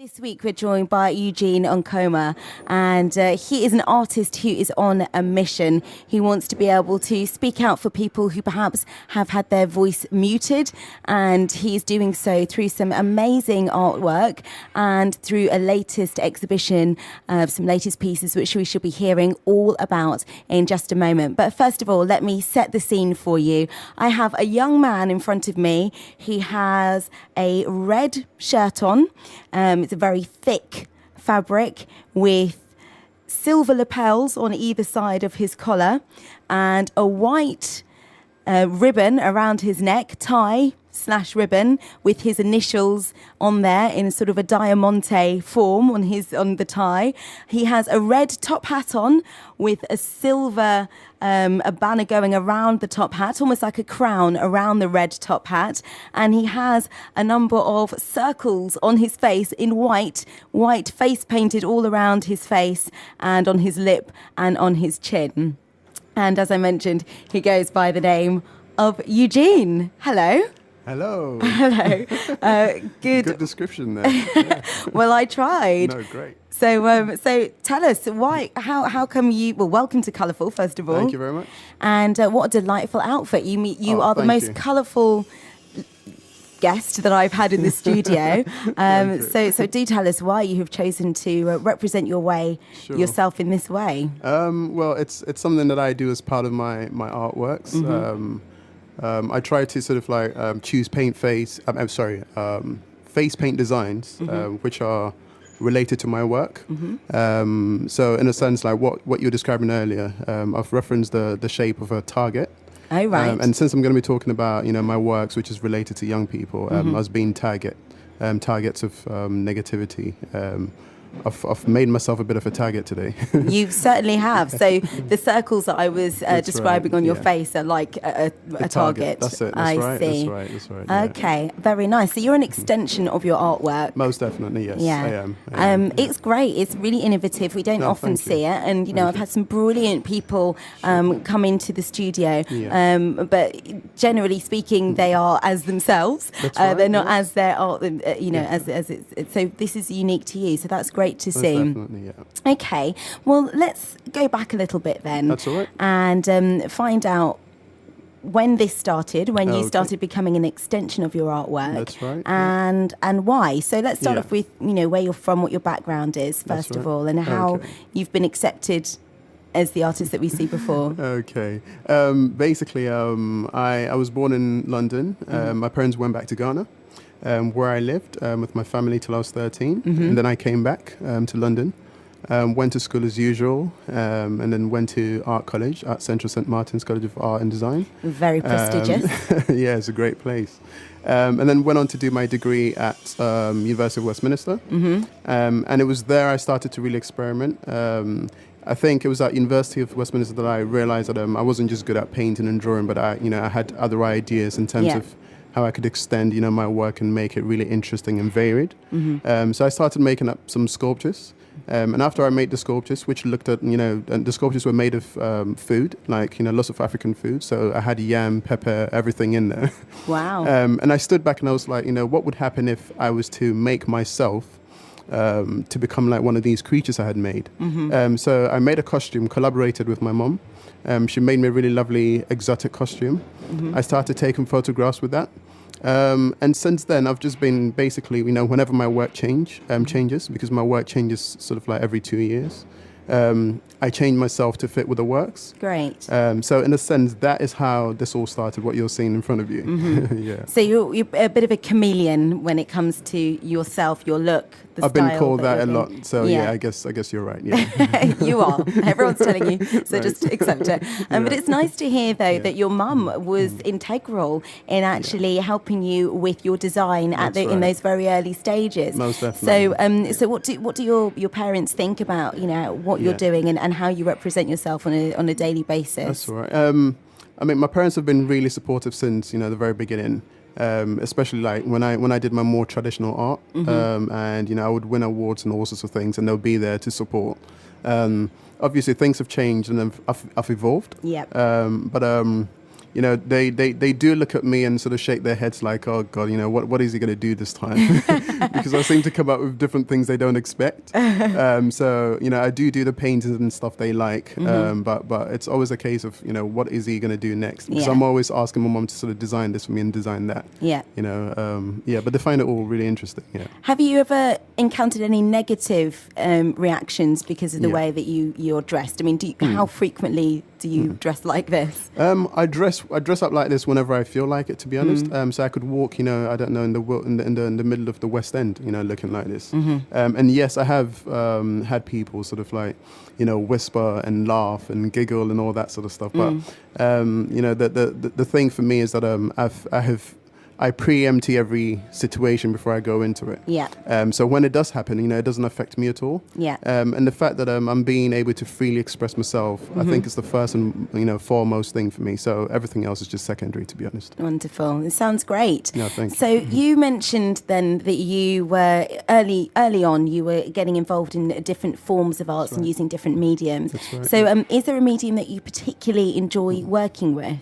This week we're joined by Eugene Ankomah, and he is an artist who is on a mission. He wants to be able to speak out for people who perhaps have had their voice muted, and he's doing so through some amazing artwork and through a latest exhibition of some latest pieces which we shall be hearing all about in just a moment. But first of all, let me set the scene for you. I have a young man in front of me. He has a red shirt on. It's a very thick fabric with silver lapels on either side of his collar and a white ribbon around his neck, tie/ribbon with his initials on there in sort of a diamante form on the tie. He has a red top hat on with a silver a banner going around the top hat, almost like a crown around the red top hat, and he has a number of circles on his face in white face painted all around his face and on his lip and on his chin. And as I mentioned, he goes by the name of Eugene. Hello. Hello. Hello. Good description there. Yeah. Well, I tried. No, great. So tell us how come you, well, welcome to Colourful, first of all. Thank you very much. And what a delightful outfit. You are the most colourful guest that I've had in the studio. So do tell us why you have chosen to represent yourself in this way. Well, it's something that I do as part of my artworks. Mm-hmm. I try to sort of like choose face paint designs, mm-hmm. Which are related to my work. Mm-hmm. So in a sense, like what you were describing earlier, I've referenced the shape of a target. Oh, right. And since I'm going to be talking about, my works, which is related to young people, mm-hmm. as being targets of negativity, I've made myself a bit of a target today. You certainly have. So the circles that I was describing on your face are like a target. That's it. I see. That's right. Okay, yeah. Very nice. So you're an extension of your artwork. Most definitely, yes. Yeah. I am. It's great. It's really innovative. We don't often see it. And, I've had some brilliant people come into the studio. Yeah. But generally speaking, they are as themselves. That's right, they're not as their art, as it's. So this is unique to you. So that's great to see. Definitely, yeah. Okay, well, let's go back a little bit then. That's all right. And find out when this started, when you started becoming an extension of your artwork. That's right. And why. So let's start off with, where you're from, what your background is, first of all, and how you've been accepted as the artist that we see before. Okay. Basically, I was born in London. My parents went back to Ghana. Where I lived with my family till I was 13. Mm-hmm. And then I came back to London, went to school as usual, and then went to art college at Central St. Martin's College of Art and Design. Very prestigious. Yeah, it's a great place. And then went on to do my degree at University of Westminster. Mm-hmm. And it was there I started to really experiment. I think it was at University of Westminster that I realized that I wasn't just good at painting and drawing, but I had other ideas in terms of how I could extend, my work and make it really interesting and varied. Mm-hmm. So I started making up some sculptures. And after I made the sculptures, which looked at, and the sculptures were made of food, like, lots of African food. So I had yam, pepper, everything in there. Wow. And I stood back and I was like, what would happen if I was to make myself to become like one of these creatures I had made? Mm-hmm. So I made a costume, collaborated with my mom. She made me a really lovely exotic costume. Mm-hmm. I started taking photographs with that. And since then, I've just been basically, whenever my work changes, because my work changes sort of like every 2 years, I change myself to fit with the works. Great. So in a sense, that is how this all started, what you're seeing in front of you. Mm-hmm. Yeah. So you're a bit of a chameleon when it comes to yourself, your look, the I've style. I've been called that a lot. So I guess you're right. Yeah. You are. Everyone's telling you. So right. Just accept it. But it's nice to hear, though, that your mum was integral in actually helping you with your design in those very early stages. Most definitely. So what do your parents think about, what you're doing and how you represent yourself on a daily basis? That's right. My parents have been really supportive since, the very beginning. Especially like when I did my more traditional art, mm-hmm. And I would win awards and all sorts of things, and they'll be there to support. Obviously, things have changed and I've evolved. Yep. But they do look at me and sort of shake their heads like, oh God, what is he going to do this time? Because I seem to come up with different things they don't expect. So I do the paintings and stuff they like, but it's always a case of what is he going to do next? Because I'm always asking my mom to sort of design this for me and design that. Yeah. But they find it all really interesting. Yeah. Have you ever encountered any negative reactions because of the way that you're dressed? I mean, how frequently do you dress like this? I dress up like this whenever I feel like it, to be honest. So I could walk, I don't know, in the middle of the West End, looking like this. And yes, I have had people sort of like, whisper and laugh and giggle and all that sort of stuff. But the thing for me is that I preempt every situation before I go into it. Yeah. So when it does happen, it doesn't affect me at all. Yeah. And the fact that I'm being able to freely express myself, I think is the first and foremost thing for me. So everything else is just secondary, to be honest. Wonderful. It sounds great. No, thank you. So you mentioned then that you were early on, you were getting involved in different forms of arts and using different mediums. That's right. So is there a medium that you particularly enjoy working with?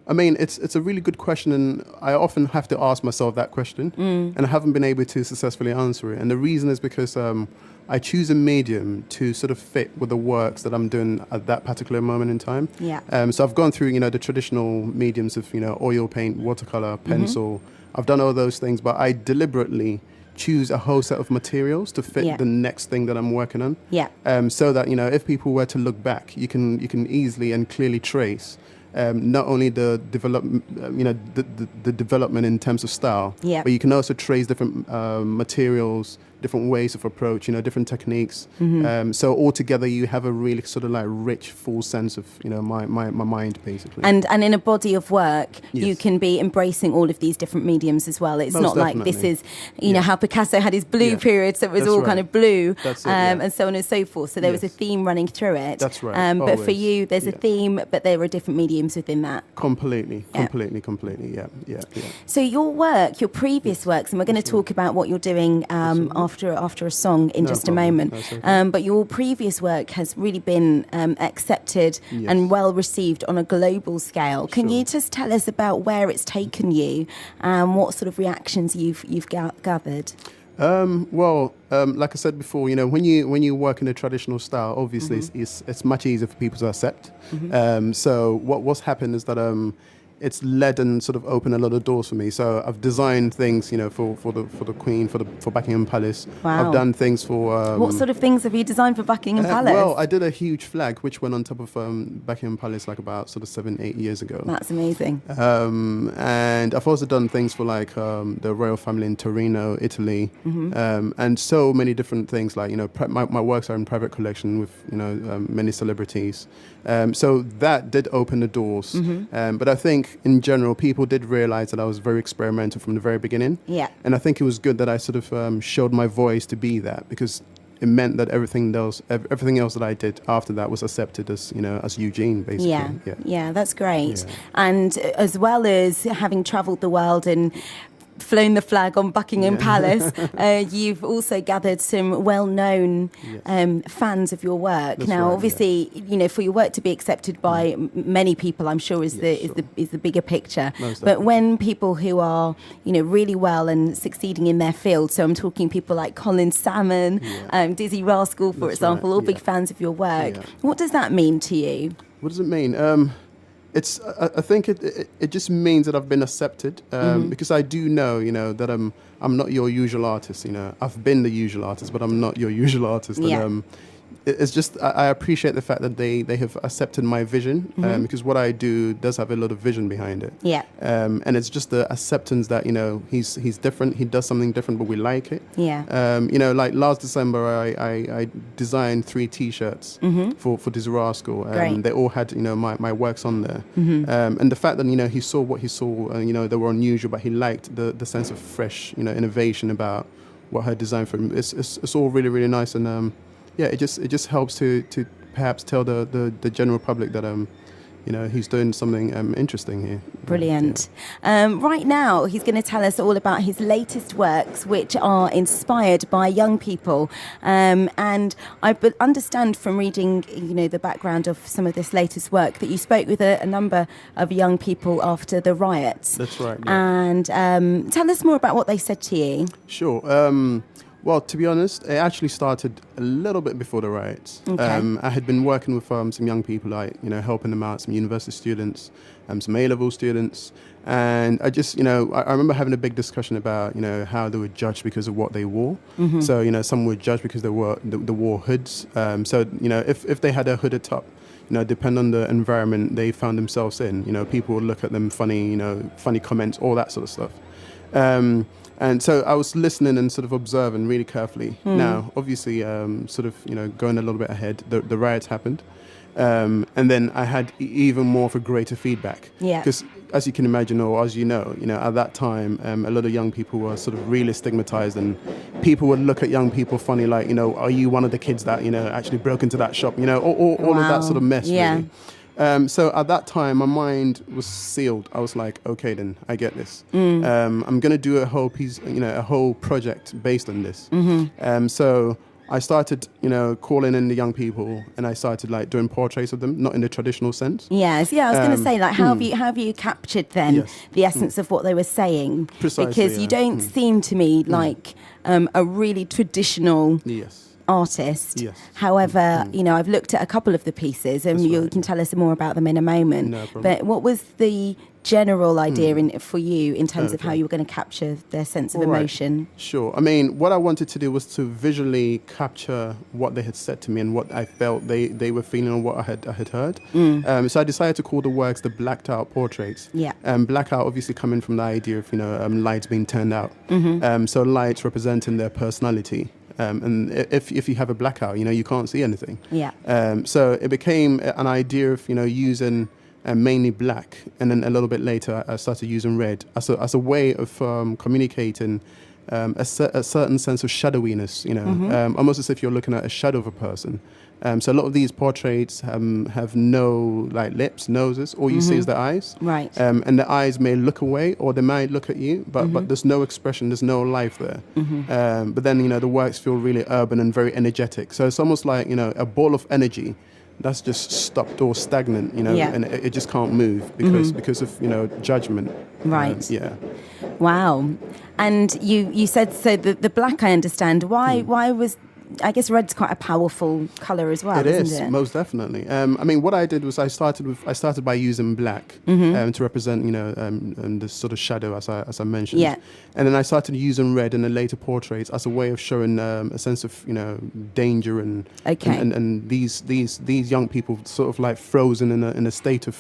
I mean, it's a really good question, and I often have to ask myself that question, and I haven't been able to successfully answer it. And the reason is because I choose a medium to sort of fit with the works that I'm doing at that particular moment in time. Yeah. So I've gone through, the traditional mediums of, oil paint, watercolor, pencil. I've done all those things, but I deliberately choose a whole set of materials to fit the next thing that I'm working on. Yeah. So that, if people were to look back, you can easily and clearly trace not only the development, the development in terms of style, but you can also trace different materials, different ways of approach, different techniques. So altogether, you have a really sort of like rich, full sense of my mind, basically. And in a body of work, you can be embracing all of these different mediums as well. It's Most not definitely. like this is how Picasso had his blue period, so it was That's all right. kind of blue, That's it, and so on and so forth. So there was a theme running through it. That's right. But for Always. you, there's a theme, but there are different mediums within that. Completely. Yeah. So your previous works, and we're going to talk about what you're doing after a song in just a moment. But your previous work has really been accepted and well received on a global scale. Can you just tell us about where it's taken you and what sort of reactions you've gathered? Like I said before, when you work in a traditional style, obviously it's much easier for people to accept. So what's happened is that it's led and sort of opened a lot of doors for me. So I've designed things, for the Queen, for Buckingham Palace. Wow. I've done things for... what sort of things have you designed for Buckingham Palace? Well, I did a huge flag which went on top of Buckingham Palace like about sort of 7-8 years ago. That's amazing. And I've also done things for like the royal family in Torino, Italy, and so many different things. Like my works are in private collection with many celebrities. So that did open the doors. But I think in general people did realize that I was very experimental from the very beginning. Yeah. And I think it was good that I sort of showed my voice to be that, because it meant that everything else that I did after that was accepted as as Eugene, basically. Yeah, that's great. And as well as having travelled the world and flown the flag on Buckingham Palace, you've also gathered some well-known fans of your work. That's now, right, obviously, for your work to be accepted by many people, I'm sure is the bigger picture. But when people who are really well and succeeding in their field, so I'm talking people like Colin Salmon, Dizzy Rascal, for example, all big fans of your work. What does that mean to you? What does it mean? I think it just means that I've been accepted, because I do know, that I'm not your usual artist. I've been the usual artist, but I'm not your usual artist. And, it's just I appreciate the fact that they have accepted my vision, because what I do does have a lot of vision behind it. And it's just the acceptance that he's different. He does something different, but we like it. Like last December, I designed 3 T-shirts for Dizzy Rascal. They all had my works on there. And the fact that he saw what he saw, they were unusual, but he liked the sense of fresh innovation about what I had designed for him. It's all really, really nice. And it just helps to perhaps tell the general public that he's doing something interesting here. Brilliant. Right now, he's going to tell us all about his latest works, which are inspired by young people. And I understand from reading, the background of some of this latest work that you spoke with a number of young people after the riots. That's right. Yeah. And tell us more about what they said to you. Sure. Well, to be honest, it actually started a little bit before the riots. Okay. I had been working with some young people, helping them out, some university students, some A-level students. And I just, I remember having a big discussion about, how they were judged because of what they wore. Mm-hmm. So, some were judged because they wore hoods. So, if they had a hooded top, depending on the environment they found themselves in, people would look at them funny, funny comments, all that sort of stuff. And so I was listening and sort of observing really carefully. Now, obviously, sort of, going a little bit ahead, the riots happened. And then I had even more of a greater feedback. Yeah. Because as you can imagine, or as at that time, a lot of young people were sort of really stigmatized, and people would look at young people funny, like, are you one of the kids that, actually broke into that shop, all of that sort of mess, really. So at that time, my mind was sealed. I was like, okay, then I get this. I'm going to do a whole piece, a whole project based on this. So I started, calling in the young people, and I started doing portraits of them, not in the traditional sense. Yes, yeah. I was going to say, how have you captured then the essence of what they were saying? Precisely, because you don't seem to me like a really traditional. Artist. Yes. However, I've looked at a couple of the pieces, and you can tell us more about them in a moment. No problem. But what was the general idea for you in terms of how you were going to capture their sense of emotion? Sure. I mean, what I wanted to do was to visually capture what they had said to me and what I felt they were feeling and what I had heard. So I decided to call the works the blacked out portraits. Yeah. Blackout obviously coming from the idea of lights being turned out. So lights representing their personality. And if you have a blackout, you can't see anything. Yeah. So it became an idea of using mainly black, and then a little bit later I started using red as a way of communicating a certain sense of shadowiness. Almost as if you're looking at a shadow of a person. So a lot of these portraits have no lips, noses. All you see is the eyes. Right. And the eyes may look away, or they might look at you, but there's no expression, there's no life there. But then the works feel really urban and very energetic. So it's almost like a ball of energy that's just stopped or stagnant, and it just can't move because of judgment. Right. Yeah. Wow. And you said so the black, I understand. Why was, I guess red's quite a powerful colour as well, isn't it? Most definitely. I mean, what I did was I started by using black to represent, the sort of shadow, as I mentioned. Yeah. And then I started using red in the later portraits as a way of showing a sense of, danger and these young people sort of like frozen in a state of,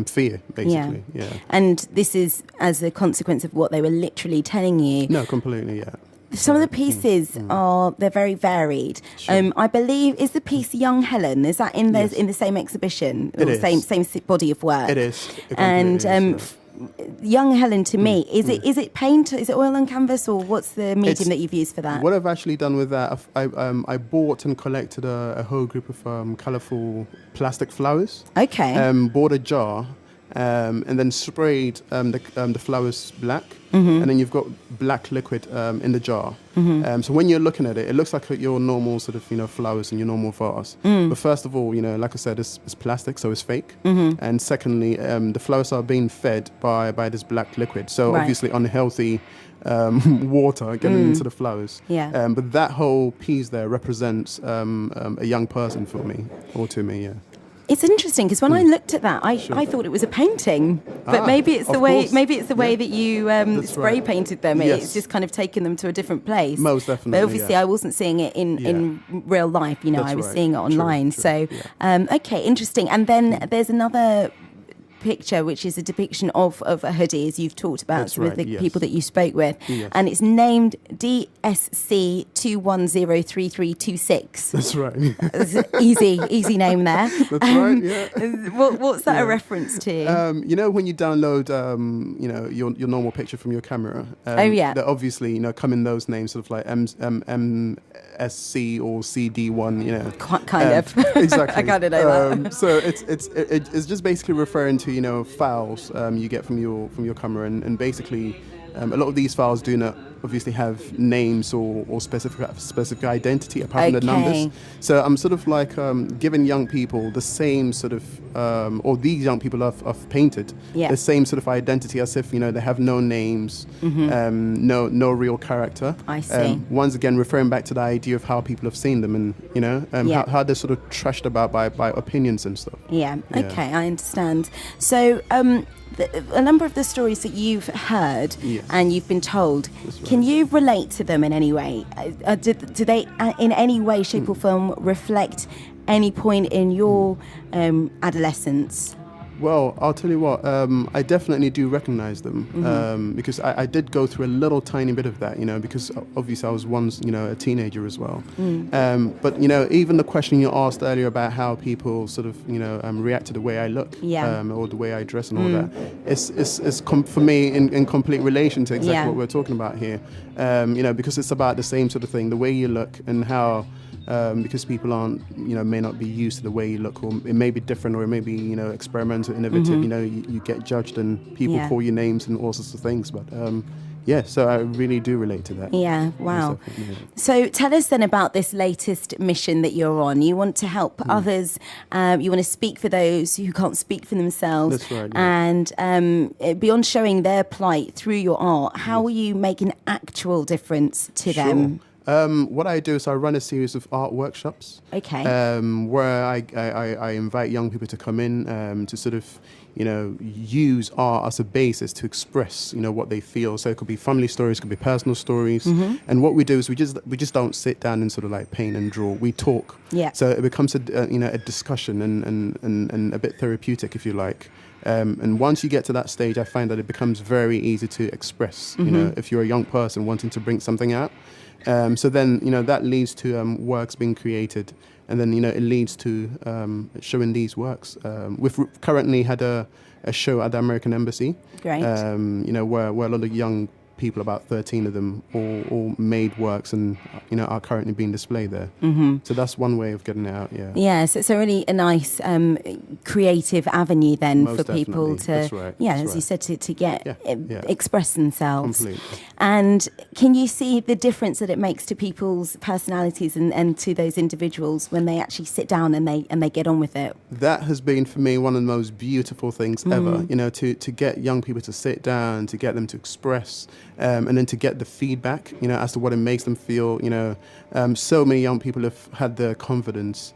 fear, basically. Yeah. And this is as a consequence of what they were literally telling you. No, completely. Yeah. Some of the pieces they're very varied. Sure. I believe, is the piece Young Helen, is that in the same exhibition? It is. Same body of work? It is. And Young Helen, to me, is it paint, is it oil on canvas, or what's the medium that you've used for that? What I've actually done with that, I bought and collected a whole group of colourful plastic flowers. Okay. Bought a jar. And then sprayed the flowers black, and then you've got black liquid in the jar. So when you're looking at it, it looks like your normal sort of flowers in your normal vase. But first of all, like I said, it's plastic, so it's fake. And secondly, the flowers are being fed by this black liquid, so obviously unhealthy water getting into the flowers. Yeah. But that whole piece there represents a young person for me, or to me. Yeah. It's interesting because when I looked at that, I thought it was a painting, but maybe it's the way that you spray painted them. Yes. It's just kind of taken them to a different place. Most definitely. But obviously, I wasn't seeing it in real life. That's I was right. seeing it online. True. So, okay, interesting. And then there's another picture, which is a depiction of a hoodie, as you've talked about. That's with right, the yes. people that you spoke with. Yes. And it's named DSC2103326. That's right. It's an easy name there. That's right, yeah. What's that a reference to? You know, when you download, you know, your normal picture from your camera, that obviously, you know, come in those names, sort of like MSC or CD1, you know. Kind of. Exactly. I kind of know that. So it's just basically referring to, you know, files you get from your camera, and basically a lot of these files do not obviously have names or specific identity apart from the numbers. So I'm sort of like giving young people the same sort of, or these young people I've painted, the same sort of identity as if, you know, they have no names, no real character. I see. Once again, referring back to the idea of how people have seen them, and, you know, how they're sort of trashed about by opinions and stuff. Yeah, okay, I understand. So a number of the stories that you've heard and you've been told, can you relate to them in any way? Do they in any way, shape or form reflect any point in your adolescence? Well, I'll tell you what, I definitely do recognize them, because I did go through a little tiny bit of that, you know, because obviously I was once, you know, a teenager as well. But, you know, even the question you asked earlier about how people sort of, you know, react to the way I look, or the way I dress and all that, it's for me in complete relation to exactly what we're talking about here, you know, because it's about the same sort of thing, the way you look and how... because people aren't, you know, may not be used to the way you look, or it may be different, or it may be, you know, experimental, innovative. You know, you get judged and people call you names and all sorts of things. But so I really do relate to that. Yeah, wow. So tell us then about this latest mission that you're on. You want to help others. You want to speak for those who can't speak for themselves. That's right. And beyond showing their plight through your art, how will you make an actual difference to them? What I do is I run a series of art workshops. Okay. Where I invite young people to come in to sort of, you know, use art as a basis to express, you know, what they feel. So it could be family stories, it could be personal stories. And what we do is we just don't sit down and sort of like paint and draw. We talk. Yeah. So it becomes a discussion and a bit therapeutic, if you like. And once you get to that stage, I find that it becomes very easy to express. You know, if you're a young person wanting to bring something out. So then, you know, that leads to works being created, and then, you know, it leads to showing these works. We've currently had a show at the American Embassy. Great. You know, where a lot of young people, about 13 of them, all made works and, you know, are currently being displayed there. So that's one way of getting it out, Yeah, so it's a really a nice creative avenue then. Most for people to, that's right. As you said, to get express themselves. Completely. And can you see the difference that it makes to people's personalities and to those individuals when they actually sit down and they get on with it? That has been for me one of the most beautiful things ever, you know, to get young people to sit down, to get them to express, and then to get the feedback, you know, as to what it makes them feel. You know, so many young people have had their confidence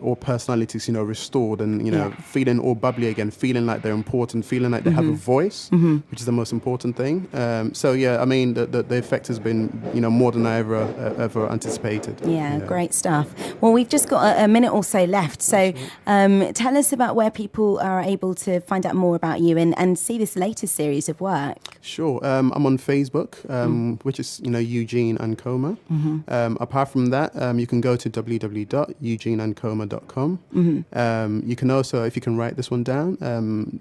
or personalities, you know, restored, and, you know, feeling all bubbly again, feeling like they're important, feeling like they have a voice, which is the most important thing. So I mean, the effect has been, you know, more than I ever anticipated. Yeah, great stuff. Well, we've just got a minute or so left, so tell us about where people are able to find out more about you and see this latest series of work. Sure. I'm on Facebook, which is, you know, Eugene Ankomah. Apart from that, you can go to www.eugeneankomah.com. You can also, if you can write this one down,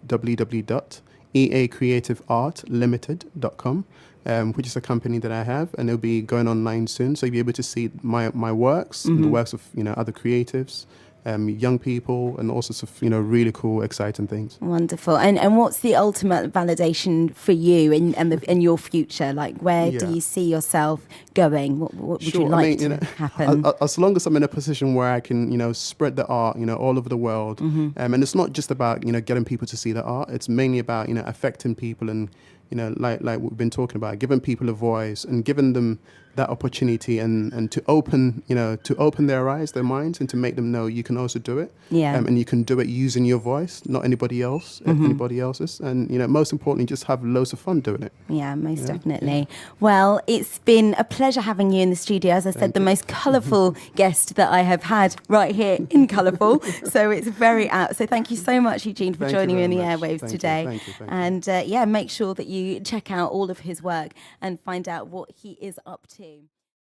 www.eacreativeartlimited.com, which is a company that I have, and it'll be going online soon. So you'll be able to see my works, the works of, you know, other creatives, young people, and all sorts of, you know, really cool, exciting things. Wonderful. And what's the ultimate validation for you in your future? Like, where do you see yourself going? What would you like to happen? As long as I'm in a position where I can, you know, spread the art, you know, all over the world. And it's not just about, you know, getting people to see the art. It's mainly about, you know, affecting people and, you know, like we've been talking about, giving people a voice and giving them that opportunity and to open, to open their eyes, their minds, and to make them know you can also do it. Yeah. And you can do it using your voice, not anybody else's. And, most importantly, just have loads of fun doing it. Yeah, most definitely. Well, it's been a pleasure having you in the studio. As I said, the most colourful guest that I have had right here in Colourful. So it's very apt. So thank you so much, Eugene, for joining me in the airwaves today. Thank you. And make sure that you check out all of his work and find out what he is up to.